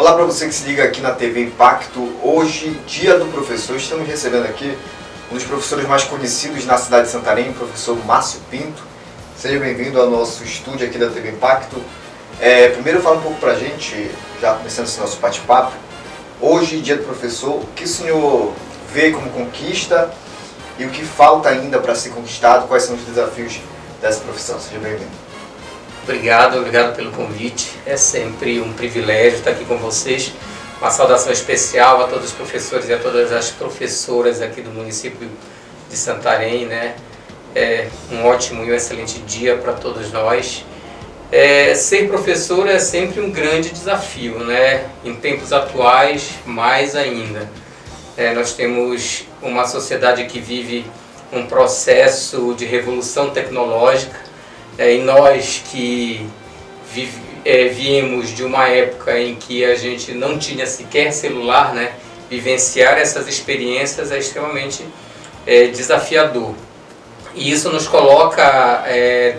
Olá para você que se liga aqui na TV Impacto. Hoje, dia do professor, estamos recebendo aqui um dos professores mais conhecidos na cidade de Santarém, o professor Márcio Pinto. Seja bem-vindo ao nosso estúdio aqui da TV Impacto. Primeiro fala um pouco para a gente, já começando esse nosso bate-papo. Hoje, dia do professor, o que o senhor vê como conquista e o que falta ainda para ser conquistado? Quais são os desafios dessa profissão? Seja bem-vindo. Obrigado pelo convite. É sempre um privilégio estar aqui com vocês. Uma saudação especial a todos os professores e a todas as professoras aqui do município de Santarém, né? Um ótimo e um excelente dia para todos nós. Ser professor é sempre um grande desafio, né? Em tempos atuais, mais ainda. Nós temos uma sociedade que vive um processo de revolução tecnológica. E nós que viemos de uma época em que a gente não tinha sequer celular, né? Vivenciar essas experiências é extremamente desafiador. E isso nos coloca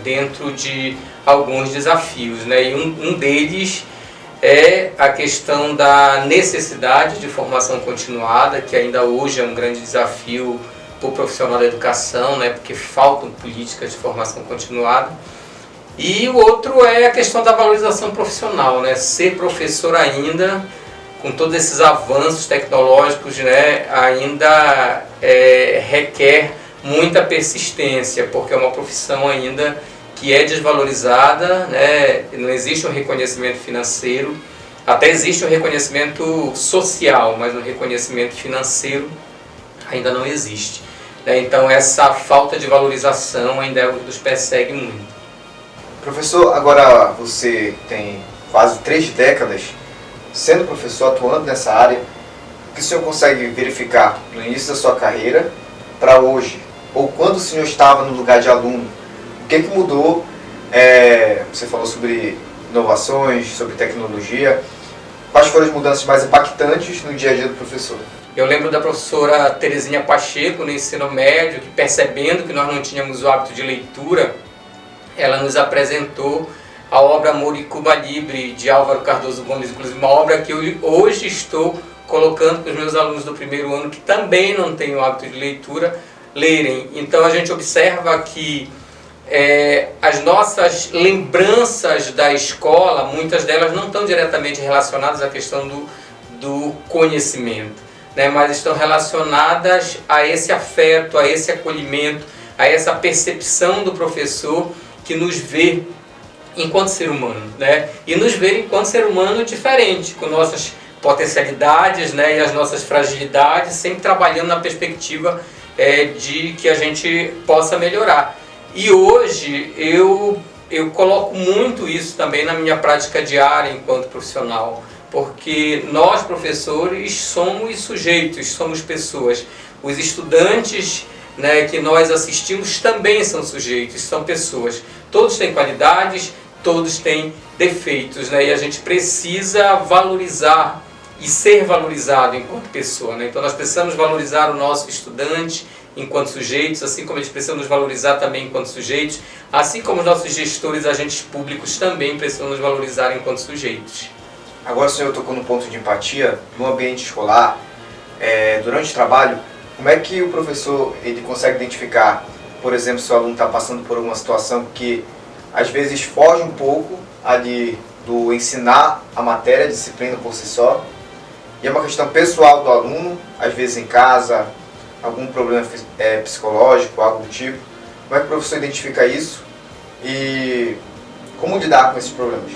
dentro de alguns desafios, né? E um deles é a questão da necessidade de formação continuada, que ainda hoje é um grande desafio para o profissional da educação, né? Porque faltam políticas de formação continuada. E o outro é a questão da valorização profissional, né? Ser professor ainda, com todos esses avanços tecnológicos, né? Ainda requer muita persistência, porque é uma profissão ainda que é desvalorizada, né? Não existe um reconhecimento financeiro, até existe um reconhecimento social, mas o reconhecimento financeiro ainda não existe. Então essa falta de valorização ainda é o que nos persegue muito. Professor, agora você tem quase 3 décadas sendo professor, atuando nessa área. O que o senhor consegue verificar no início da sua carreira para hoje? Ou quando o senhor estava no lugar de aluno? O que mudou? Você falou sobre inovações, sobre tecnologia. Quais foram as mudanças mais impactantes no dia a dia do professor? Eu lembro da professora Terezinha Pacheco no ensino médio, que percebendo que nós não tínhamos o hábito de leitura, ela nos apresentou a obra Amor e Cuba Libre, de Álvaro Cardoso Gomes, inclusive uma obra que eu hoje estou colocando para os meus alunos do primeiro ano, que também não têm o hábito de leitura, lerem. Então a gente observa que as nossas lembranças da escola, muitas delas não estão diretamente relacionadas à questão do conhecimento, né? Mas estão relacionadas a esse afeto, a esse acolhimento, a essa percepção do professor que nos vê enquanto ser humano, né? E nos vê enquanto ser humano diferente, com nossas potencialidades, né? E as nossas fragilidades, sempre trabalhando na perspectiva de que a gente possa melhorar. E hoje eu coloco muito isso também na minha prática diária enquanto profissional, porque nós professores somos sujeitos, somos pessoas. Os estudantes, né, que nós assistimos também são sujeitos, são pessoas. Todos têm qualidades, todos têm defeitos, né, e a gente precisa valorizar e ser valorizado enquanto pessoa, né? Então nós precisamos valorizar o nosso estudante enquanto sujeitos, assim como eles precisam nos valorizar também enquanto sujeitos, assim como os nossos gestores, agentes públicos também precisam nos valorizar enquanto sujeitos. Agora o senhor tocou no ponto de empatia no ambiente escolar, durante o trabalho. Como é que o professor ele consegue identificar, por exemplo, se o aluno está passando por uma situação que às vezes foge um pouco ali do ensinar a matéria, a disciplina por si só, e é uma questão pessoal do aluno, às vezes em casa, algum problema psicológico, algo do tipo. Como é que o professor identifica isso e como lidar com esses problemas?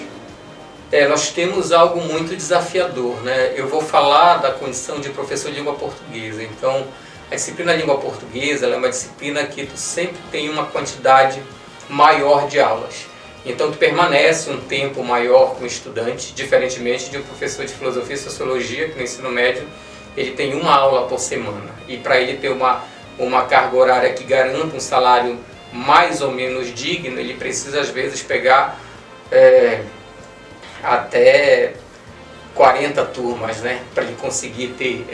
Nós temos algo muito desafiador, né? Eu vou falar da condição de professor de língua portuguesa. Então, a disciplina de língua portuguesa ela é uma disciplina que tu sempre tem uma quantidade maior de aulas. Então, tu permanece um tempo maior com o estudante, diferentemente de um professor de filosofia e sociologia, que no ensino médio ele tem uma aula por semana. E para ele ter uma carga horária que garanta um salário mais ou menos digno, ele precisa às vezes pegar até 40 turmas, né, para ele conseguir ter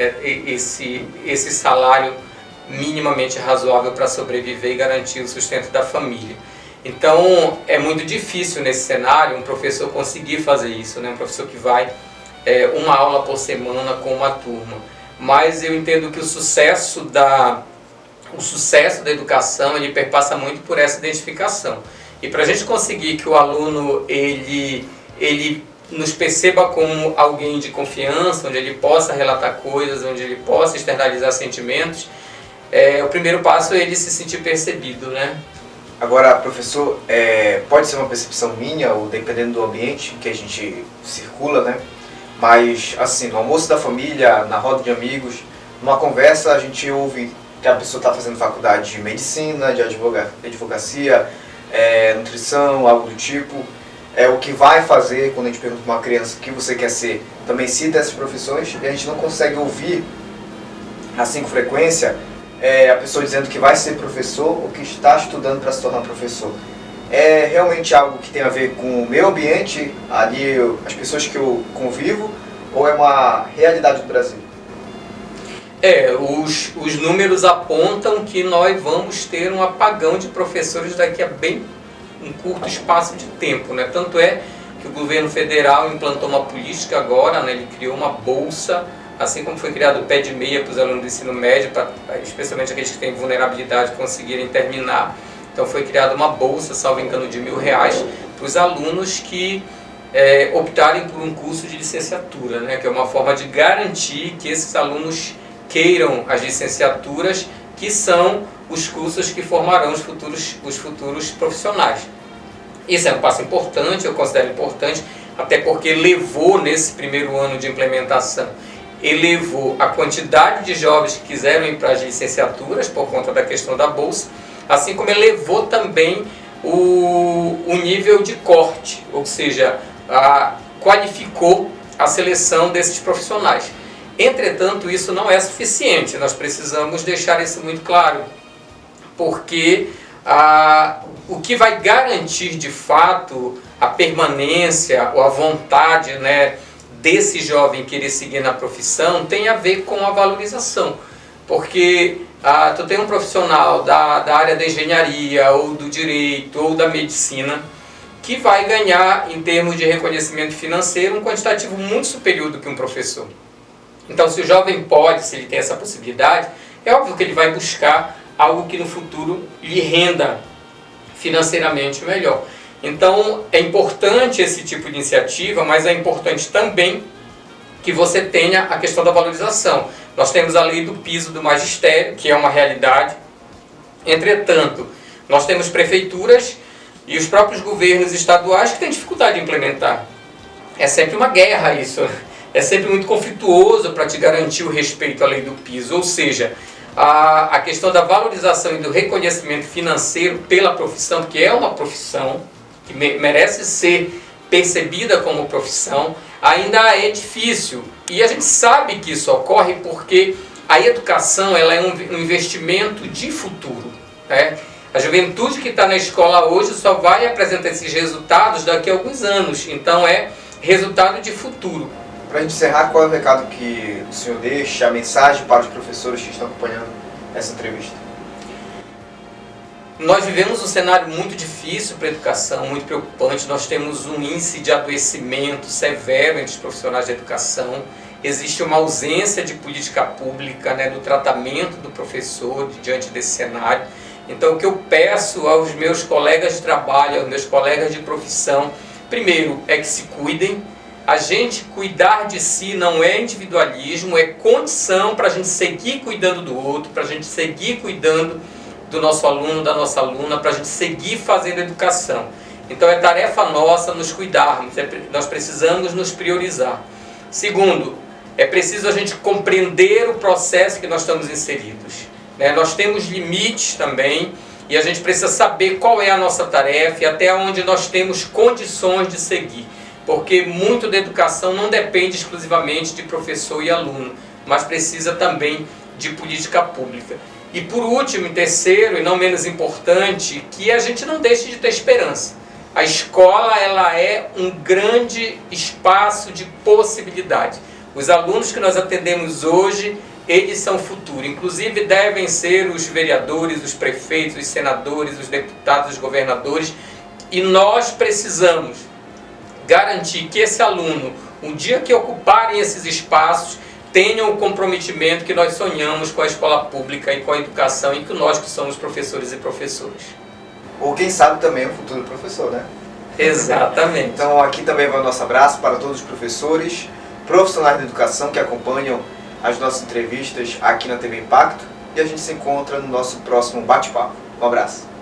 esse salário minimamente razoável para sobreviver e garantir o sustento da família. Então é muito difícil nesse cenário um professor conseguir fazer isso, né? Um professor que vai uma aula por semana com uma turma. Mas eu entendo que o sucesso da educação, ele perpassa muito por essa identificação. E para a gente conseguir que o aluno ele nos perceba como alguém de confiança, onde ele possa relatar coisas, onde ele possa externalizar sentimentos, o primeiro passo é ele se sentir percebido, né? Agora, professor, pode ser uma percepção minha, ou dependendo do ambiente em que a gente circula, né? Mas, assim, no almoço da família, na roda de amigos, numa conversa, a gente ouve que a pessoa está fazendo faculdade de medicina, de advocacia, nutrição, algo do tipo. O que vai fazer, quando a gente pergunta para uma criança o que você quer ser, também cita essas profissões, e a gente não consegue ouvir, assim com frequência, a pessoa dizendo que vai ser professor ou que está estudando para se tornar professor. É realmente algo que tem a ver com o meu ambiente, ali, as pessoas que eu convivo, ou é uma realidade do Brasil? Os números apontam que nós vamos ter um apagão de professores daqui a bem um curto espaço de tempo, né? Tanto é que o governo federal implantou uma política agora, né? Ele criou uma bolsa, assim como foi criado o pé de meia para os alunos do ensino médio, especialmente aqueles que têm vulnerabilidade conseguirem terminar. Então foi criada uma bolsa, salvo engano, de R$1.000 para os alunos que optarem por um curso de licenciatura, né? Que é uma forma de garantir que esses alunos queiram as licenciaturas, que são os cursos que formarão os futuros profissionais. Isso é um passo importante, eu considero importante, até porque levou, nesse primeiro ano de implementação, elevou a quantidade de jovens que quiseram ir para as licenciaturas por conta da questão da bolsa, assim como elevou também o nível de corte, ou seja, qualificou a seleção desses profissionais. Entretanto, isso não é suficiente, nós precisamos deixar isso muito claro, porque o que vai garantir de fato a permanência ou a vontade, né, desse jovem querer seguir na profissão tem a ver com a valorização. Porque tu tem um profissional da área da engenharia, ou do direito, ou da medicina, que vai ganhar, em termos de reconhecimento financeiro, um quantitativo muito superior do que um professor. Então, se o jovem pode, se ele tem essa possibilidade, é óbvio que ele vai buscar algo que no futuro lhe renda financeiramente melhor. Então, é importante esse tipo de iniciativa, mas é importante também que você tenha a questão da valorização. Nós temos a lei do piso do magistério, que é uma realidade. Entretanto, nós temos prefeituras e os próprios governos estaduais que têm dificuldade de implementar. É sempre uma guerra isso. É sempre muito conflituoso para te garantir o respeito à lei do piso. Ou seja, a questão da valorização e do reconhecimento financeiro pela profissão, que é uma profissão que merece ser percebida como profissão, ainda é difícil. E a gente sabe que isso ocorre porque a educação ela é um investimento de futuro, né? A juventude que está na escola hoje só vai apresentar esses resultados daqui a alguns anos. Então é resultado de futuro. Para a gente encerrar, qual é o recado que o senhor deixa, a mensagem para os professores que estão acompanhando essa entrevista? Nós vivemos um cenário muito difícil para a educação, muito preocupante. Nós temos um índice de adoecimento severo entre os profissionais da educação. Existe uma ausência de política pública, né, do tratamento do professor diante desse cenário. Então, o que eu peço aos meus colegas de trabalho, aos meus colegas de profissão, primeiro é que se cuidem. A gente cuidar de si não é individualismo, é condição para a gente seguir cuidando do outro, para a gente seguir cuidando do nosso aluno, da nossa aluna, para a gente seguir fazendo educação. Então é tarefa nossa nos cuidarmos, nós precisamos nos priorizar. Segundo, é preciso a gente compreender o processo que nós estamos inseridos, né? Nós temos limites também e a gente precisa saber qual é a nossa tarefa e até onde nós temos condições de seguir. Porque muito da educação não depende exclusivamente de professor e aluno, mas precisa também de política pública. E por último, em terceiro e não menos importante, que a gente não deixe de ter esperança. A escola ela é um grande espaço de possibilidade. Os alunos que nós atendemos hoje, eles são o futuro. Inclusive devem ser os vereadores, os prefeitos, os senadores, os deputados, os governadores. E nós precisamos garantir que esse aluno, um dia que ocuparem esses espaços, tenham o comprometimento que nós sonhamos com a escola pública e com a educação e que nós que somos professores e professoras. Ou quem sabe também o futuro professor, né? Exatamente. Então aqui também vai o nosso abraço para todos os professores, profissionais da educação que acompanham as nossas entrevistas aqui na TV Impacto, e a gente se encontra no nosso próximo bate-papo. Um abraço.